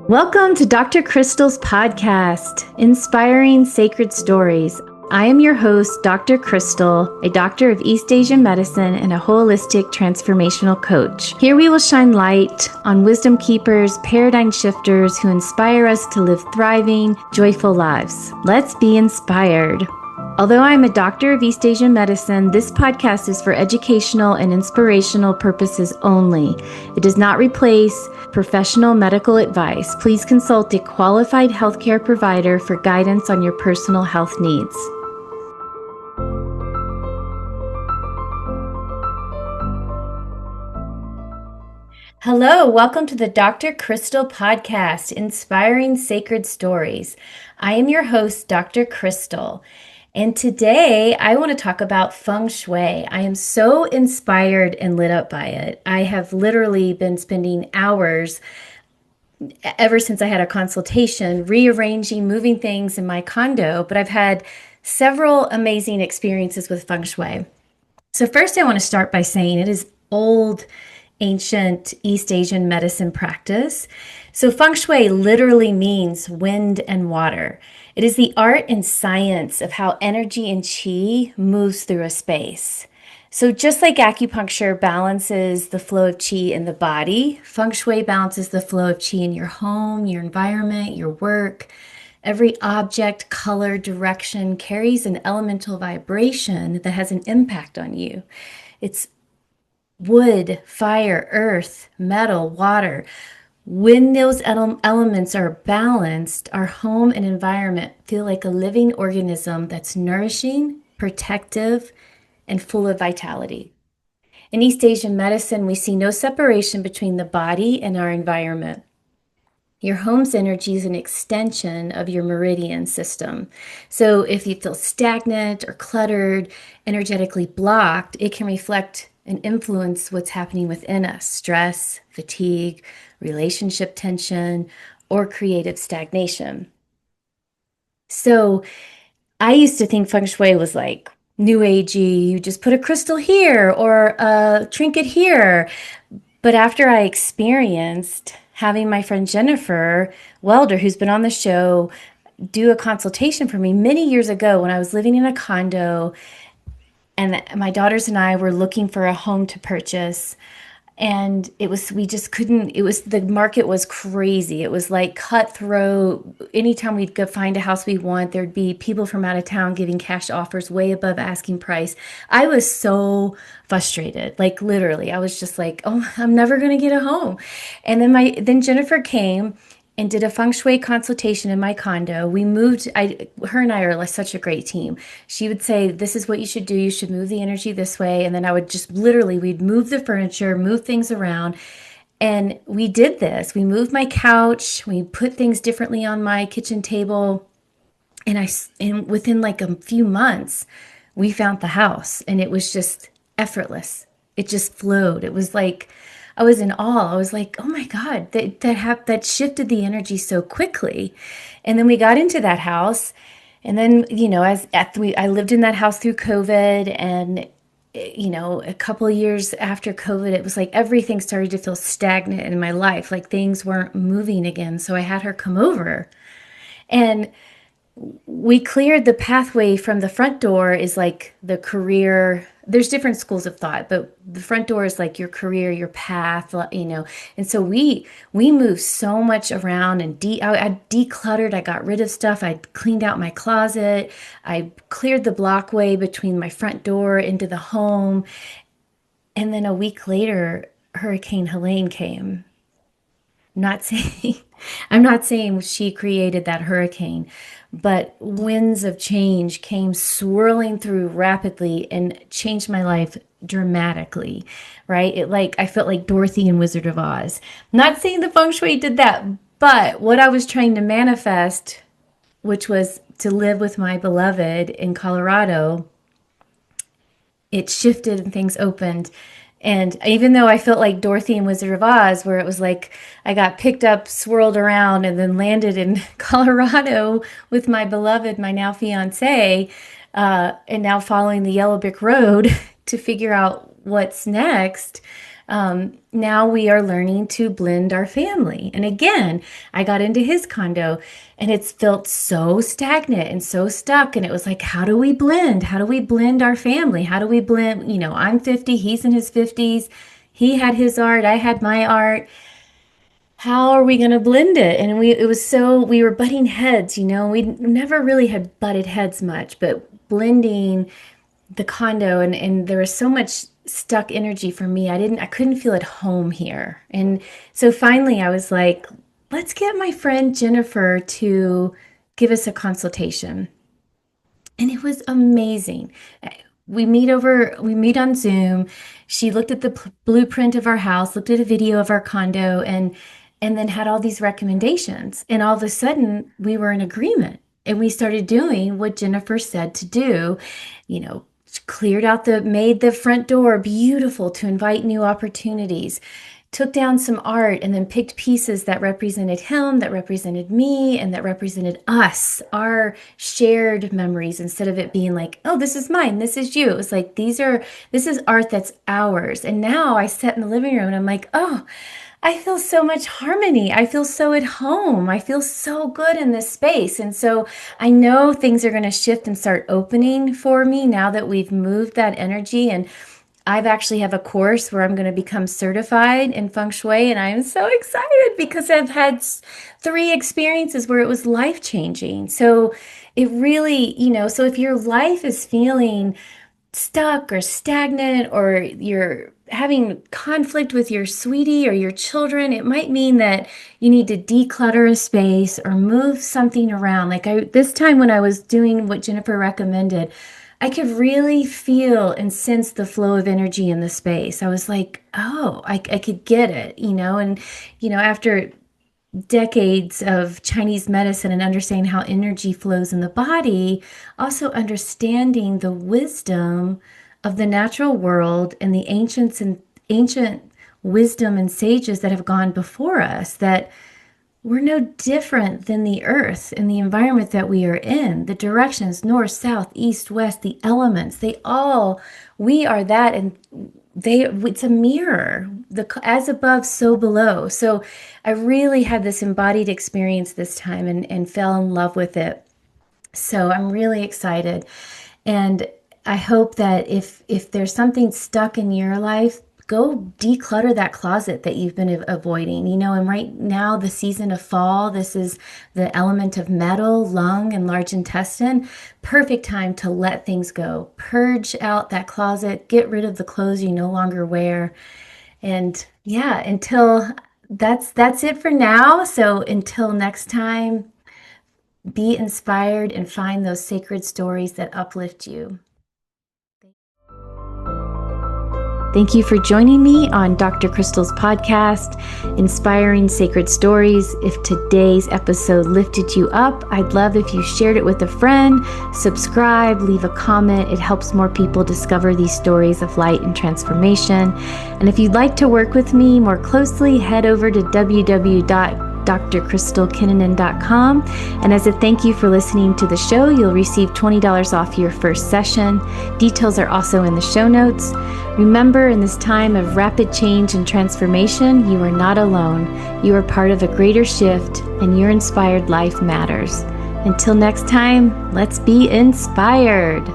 Welcome to Dr. Krystal's podcast, Inspiring Sacred Stories. I am your host, Dr. Krystal, a doctor of East Asian medicine and a holistic transformational coach. Here we will shine light on wisdom keepers, paradigm shifters who inspire us to live thriving, joyful lives. Let's be inspired. Although I am a doctor of East Asian medicine, this podcast is for educational and inspirational purposes only. It does not replace professional medical advice. Please consult a qualified healthcare provider for guidance on your personal health needs. Hello, welcome to the Dr. Krystal podcast, Inspiring Sacred Stories. I am your host, Dr. Krystal. And today I want to talk about Feng Shui. I am so inspired and lit up by it. I have literally been spending hours ever since I had a consultation, rearranging, moving things in my condo, but I've had several amazing experiences with Feng Shui. So first I want to start by saying it is old, ancient East Asian medicine practice. So Feng Shui literally means wind and water. It is the art and science of how energy and qi moves through a space. So just like acupuncture balances the flow of qi in the body, Feng Shui balances the flow of qi in your home, your environment, your work. Every object, color, direction carries an elemental vibration that has an impact on you. It's wood, fire, earth, metal, water. When those elements are balanced, our home and environment feel like a living organism that's nourishing, protective, and full of vitality. In East Asian medicine, we see no separation between the body and our environment. Your home's energy is an extension of your meridian system. So if you feel stagnant or cluttered, energetically blocked, it can reflect and influence what's happening within us: stress, fatigue, relationship tension, or creative stagnation. So I used to think Feng Shui was like new agey, you just put a crystal here or a trinket here. But after I experienced having my friend Jennifer Welder, who's been on the show, do a consultation for me many years ago when I was living in a condo and my daughters and I were looking for a home to purchase. And we just couldn't, the market was crazy. It was like cutthroat. Anytime we'd go find a house we want, there'd be people from out of town giving cash offers way above asking price. I was so frustrated, like literally. I was just like, oh, I'm never going to get a home. And then Jennifer came and did a Feng Shui consultation in my condo. We moved, her and I are like such a great team. She would say, this is what you should do. You should move the energy this way. And then I would just literally, we'd move the furniture, move things around. And we did this. We moved my couch. We put things differently on my kitchen table. And within like a few months, we found the house and it was just effortless. It just flowed. It was like, I was in awe. I was like, oh my God, that shifted the energy so quickly. And then we got into that house. And then, I lived in that house through COVID. And, a couple of years after COVID, it was like everything started to feel stagnant in my life. Like things weren't moving again. So I had her come over. And we cleared the pathway from the front door is like the career. There's different schools of thought, but the front door is like your career, your path, And so we moved so much around and I decluttered. I got rid of stuff. I cleaned out my closet. I cleared the blockway between my front door into the home. And then a week later, Hurricane Helene came. I'm not saying she created that hurricane, but winds of change came swirling through rapidly and changed my life dramatically, right? I felt like Dorothy in Wizard of Oz. Not saying the Feng Shui did that, but what I was trying to manifest, which was to live with my beloved in Colorado, it shifted and things opened. And even though I felt like Dorothy in Wizard of Oz, where it was like I got picked up, swirled around, and then landed in Colorado with my beloved, my now fiance, and now following the yellow brick road to figure out what's next, Now we are learning to blend our family. And again, I got into his condo and it's felt so stagnant and so stuck. And it was like, how do we blend? How do we blend our family? How do we blend? I'm 50, he's in his 50s. He had his art, I had my art. How are we going to blend it? And we were butting heads, we never really had butted heads much, but blending the condo and there was so much stuck energy for me. I couldn't feel at home here. And so finally I was like, let's get my friend Jennifer to give us a consultation. And it was amazing. We meet on Zoom. She looked at the blueprint of our house, looked at a video of our condo, and then had all these recommendations. And all of a sudden, we were in agreement. And we started doing what Jennifer said to do, made the front door beautiful to invite new opportunities, took down some art and then picked pieces that represented him, that represented me, and that represented us, our shared memories, instead of it being like, oh, this is mine, this is you. It was like, this is art that's ours. And now I sat in the living room and I'm like, oh, I feel so much harmony. I feel so at home. I feel so good in this space. And so I know things are going to shift and start opening for me now that we've moved that energy. And I've actually have a course where I'm going to become certified in Feng Shui. And I'm so excited because I've had 3 experiences where it was life-changing. So it really, so if your life is feeling stuck or stagnant, or you're having conflict with your sweetie or your children, it might mean that you need to declutter a space or move something around. Like this time when I was doing what Jennifer recommended, I could really feel and sense the flow of energy in the space. I was like, oh, I could get it, and, after decades of Chinese medicine and understanding how energy flows in the body, also understanding the wisdom of the natural world and the ancient wisdom and sages that have gone before us, that we're no different than the earth and the environment that we are in. The directions, north, south, east, west, the elements, we are that, and it's a mirror, as above, so below. So I really had this embodied experience this time and fell in love with it. So I'm really excited. And I hope that if there's something stuck in your life, go declutter that closet that you've been avoiding, and right now, the season of fall, this is the element of metal, lung, and large intestine. Perfect time to let things go. Purge out that closet, get rid of the clothes you no longer wear. And yeah, that's it for now. So until next time, be inspired and find those sacred stories that uplift you. Thank you for joining me on Dr. Krystal's podcast, Inspiring Sacred Stories. If today's episode lifted you up, I'd love if you shared it with a friend, subscribe, leave a comment. It helps more people discover these stories of light and transformation. And if you'd like to work with me more closely, head over to www.drkrystalkinnunen.com. And as a thank you for listening to the show, you'll receive $20 off your first session. Details are also in the show notes. Remember, in this time of rapid change and transformation, you are not alone. You are part of a greater shift, and your inspired life matters. Until next time, let's be inspired.